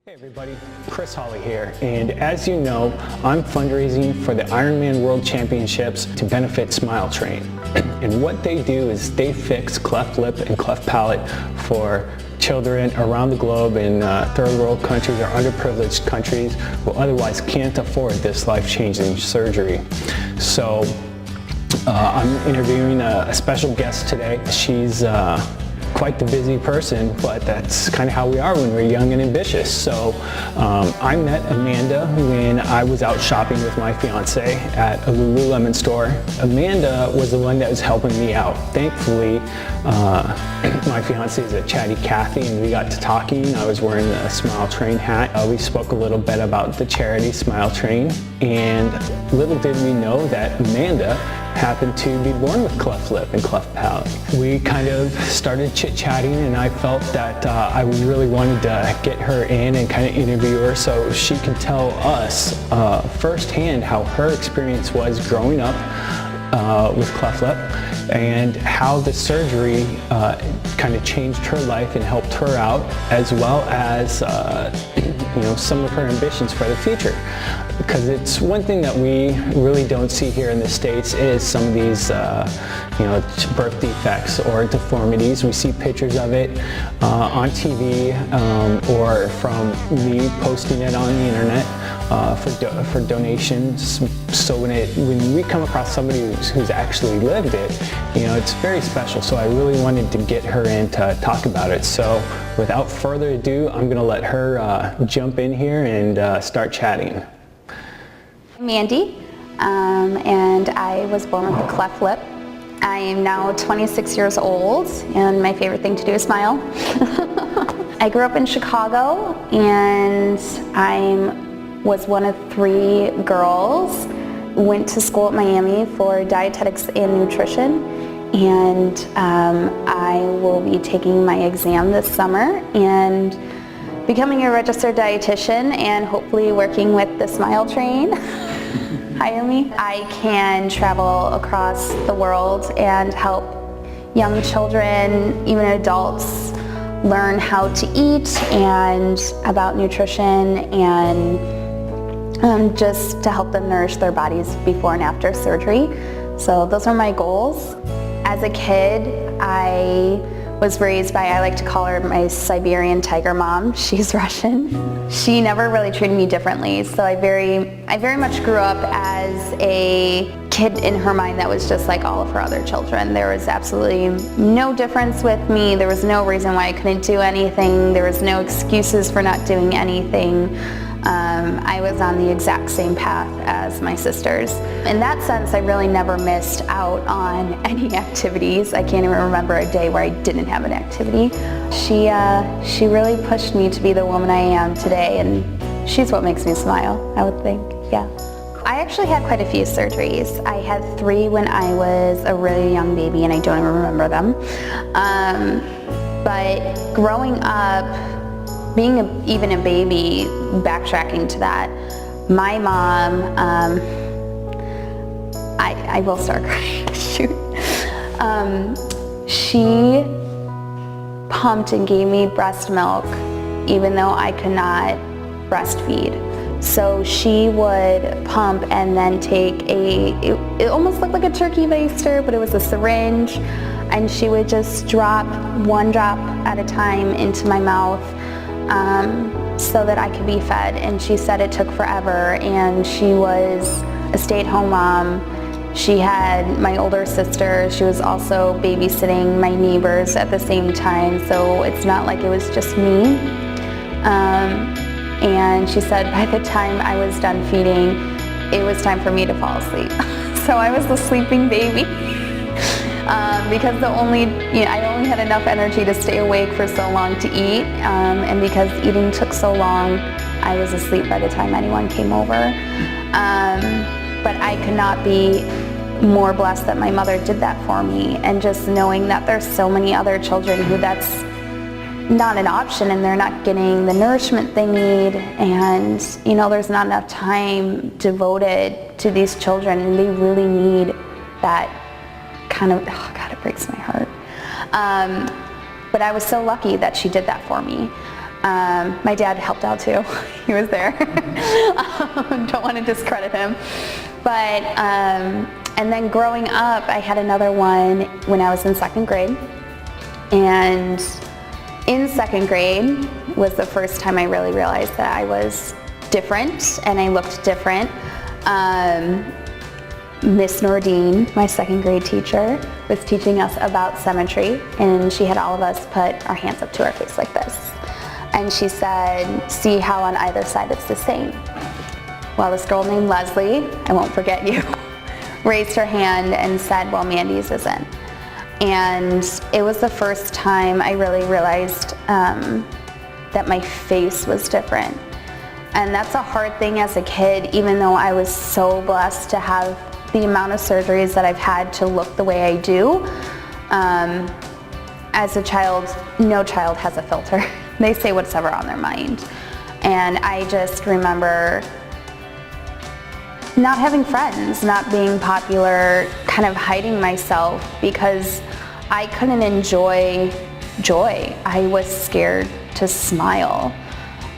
Hey everybody, Chris Hawley here, and as you know, I'm fundraising for the Ironman World Championships to benefit Smile Train. And what they do is they fix cleft lip and cleft palate for children around the globe in third world countries or underprivileged countries who otherwise can't afford this life-changing surgery. So I'm interviewing a special guest today. She's quite the busy person, but that's kind of how we are when we're young and ambitious. So I met Amanda when I was out shopping with my fiance at a Lululemon store. Amanda was the one that was helping me out. Thankfully, my fiance is a chatty Cathy, and we got to talking. I was wearing the Smile Train hat. We spoke a little bit about the charity Smile Train, and little did we know that Amanda happened to be born with cleft lip and cleft palate. We kind of started chit-chatting, and I felt that I really wanted to get her in and kind of interview her so she can tell us firsthand how her experience was growing up with cleft lip and how the surgery kind of changed her life and helped her out, as well as some of her ambitions for the future. Because it's one thing that we really don't see here in the States is some of these birth defects or deformities. We see pictures of it on TV or from me posting it on the internet for donations. So when we come across somebody who's actually lived it, it's very special. So I really wanted to get her in to talk about it. So without further ado, I'm going to let her jump in here and start chatting. I'm Mandy, and I was born with a cleft lip. I am now 26 years old, and my favorite thing to do is smile. I grew up in Chicago, and I was one of 3 girls. Went to school at Miami for dietetics and nutrition, and I will be taking my exam this summer and becoming a registered dietitian and hopefully working with the Smile Train. Hire me. I can travel across the world and help young children, even adults, learn how to eat and about nutrition and just to help them nourish their bodies before and after surgery. So those are my goals. As a kid, I was raised by, I like to call her my Siberian tiger mom. She's Russian. She never really treated me differently, so I very much grew up as a kid in her mind that was just like all of her other children. There was absolutely no difference with me. There was no reason why I couldn't do anything. There was no excuses for not doing anything. I was on the exact same path as my sisters. In that sense, I really never missed out on any activities. I can't even remember a day where I didn't have an activity. She really pushed me to be the woman I am today, and she's what makes me smile, I would think, yeah. I actually had quite a few surgeries. I had 3 when I was a really young baby, and I don't even remember them. But growing up, being even a baby, backtracking to that, my mom, I will start crying, shoot. She pumped and gave me breast milk even though I could not breastfeed. So she would pump and then take it almost looked like a turkey baster, but it was a syringe, and she would just drop 1 drop at a time into my mouth so that I could be fed. And she said it took forever, and she was a stay-at-home mom. She had my older sister. She was also babysitting my neighbors at the same time, so it's not like it was just me. And she said by the time I was done feeding, it was time for me to fall asleep. So I was the sleeping baby. Because I only had enough energy to stay awake for so long to eat, and because eating took so long, I was asleep by the time anyone came over. But I could not be more blessed that my mother did that for me, and just knowing that there's so many other children who that's not an option, and they're not getting the nourishment they need, and there's not enough time devoted to these children, and they really need that kind of, oh God, it breaks my heart. But I was so lucky that she did that for me. My dad helped out too. He was there. Don't want to discredit him. But, and then growing up, I had another one when I was in second grade. And in second grade was the first time I really realized that I was different and I looked different. Miss Nordine, my second grade teacher, was teaching us about symmetry, and she had all of us put our hands up to our face like this. And she said, see how on either side it's the same. Well, this girl named Leslie, I won't forget you, raised her hand and said, well, Mandy's isn't. And it was the first time I really realized that my face was different. And that's a hard thing as a kid, even though I was so blessed to have the amount of surgeries that I've had to look the way I do. As a child, no child has a filter. They say whatever on their mind. And I just remember not having friends, not being popular, kind of hiding myself because I couldn't enjoy joy. I was scared to smile.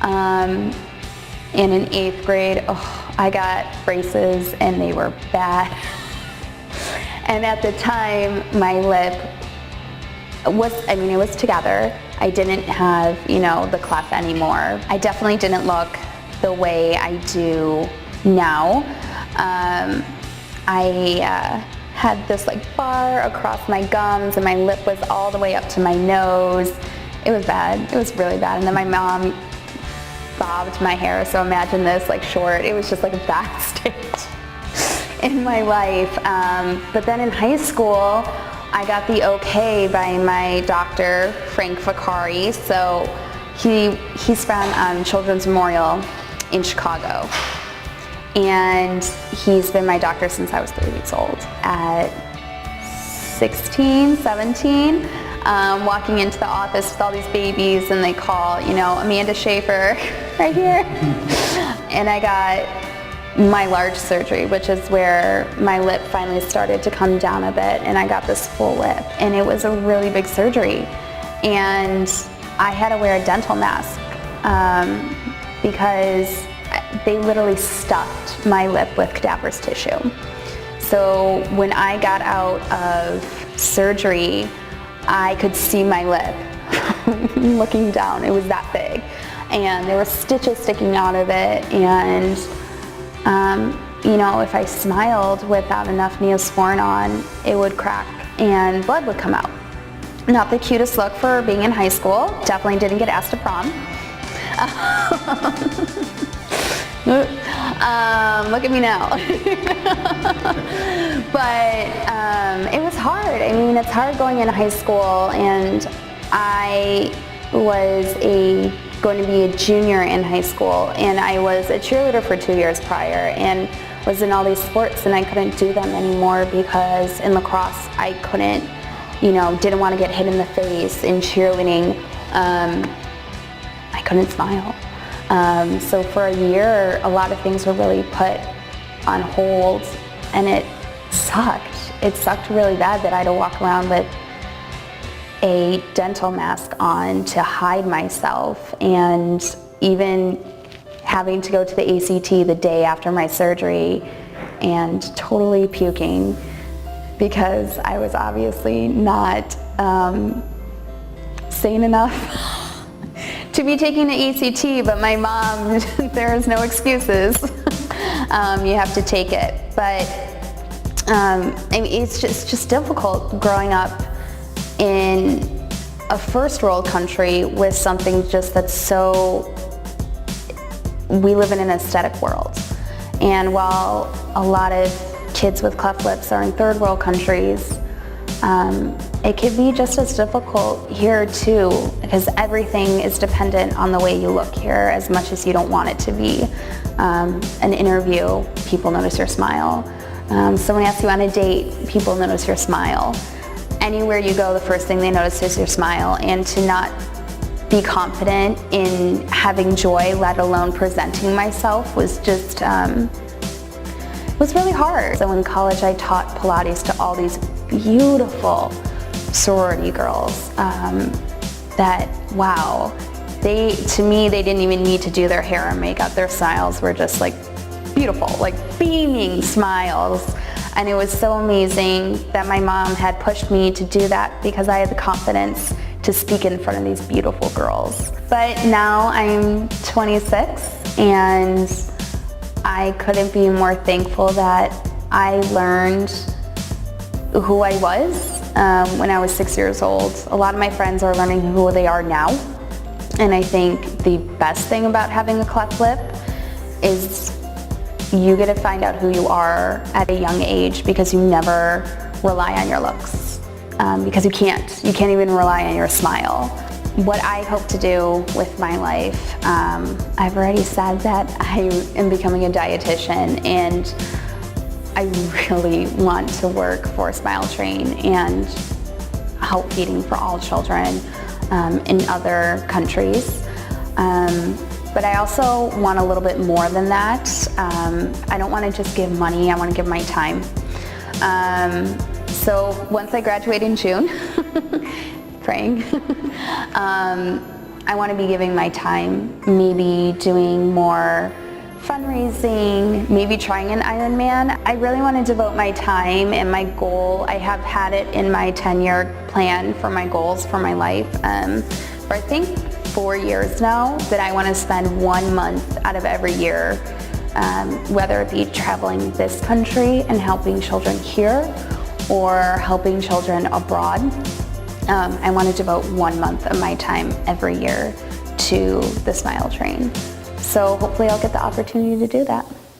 And in 8th grade, I got braces and they were bad. And at the time, my lip was, it was together. I didn't have, the cleft anymore. I definitely didn't look the way I do now. I had this bar across my gums and my lip was all the way up to my nose. It was bad. It was really bad. And then my mom bobbed my hair, so imagine this, short. It was just a bad stage in my life. But then in high school, I got the okay by my doctor, Frank Vicari. So he's from Children's Memorial in Chicago. And he's been my doctor since I was 3 weeks old. At 16, 17, walking into the office with all these babies and they call, Amanda Schaefer, right here. And I got my large surgery, which is where my lip finally started to come down a bit and I got this full lip. And it was a really big surgery. And I had to wear a dental mask because they literally stuffed my lip with cadaverous tissue. So when I got out of surgery, I could see my lip looking down. It was that big. And there were stitches sticking out of it. And, if I smiled without enough Neosporin on, it would crack and blood would come out. Not the cutest look for being in high school. Definitely didn't get asked to prom. Look at me now. But it was hard. It's hard going into high school, and I was going to be a junior in high school, and I was a cheerleader for 2 years prior and was in all these sports, and I couldn't do them anymore because in lacrosse I couldn't, didn't want to get hit in the face. In cheerleading, I couldn't smile. So for a year, a lot of things were really put on hold, and it sucked. It sucked really bad that I had to walk around with a dental mask on to hide myself, and even having to go to the ACT the day after my surgery and totally puking because I was obviously not sane enough to be taking the ACT, but my mom, there is no excuses. You have to take it. But it's just difficult growing up in a first world country with something just that's so, we live in an aesthetic world. And while a lot of kids with cleft lips are in third world countries, it can be just as difficult here too, because everything is dependent on the way you look here as much as you don't want it to be. An interview, people notice your smile. Someone asks you on a date, people notice your smile. Anywhere you go, the first thing they notice is your smile, and to not be confident in having joy, let alone presenting myself, was just, it was really hard. So in college, I taught Pilates to all these beautiful sorority girls that, wow, to me, they didn't even need to do their hair and makeup. Their smiles were just like beautiful, like beaming smiles. And it was so amazing that my mom had pushed me to do that because I had the confidence to speak in front of these beautiful girls. But now I'm 26 and I couldn't be more thankful that I learned who I was when I was 6 years old. A lot of my friends are learning who they are now. And I think the best thing about having a cleft lip is you get to find out who you are at a young age because you never rely on your looks. Because you can't even rely on your smile. What I hope to do with my life, I've already said that I am becoming a dietitian, and I really want to work for Smile Train and help feeding for all children in other countries. But I also want a little bit more than that. I don't want to just give money, I want to give my time. So once I graduate in June, praying, I want to be giving my time, maybe doing more fundraising, maybe trying an Ironman. I really want to devote my time, and my goal, I have had it in my 10-year plan for my goals for my life for I think 4 years now, that I want to spend 1 month out of every year, whether it be traveling this country and helping children here or helping children abroad. I want to devote 1 month of my time every year to the Smile Train. So hopefully I'll get the opportunity to do that.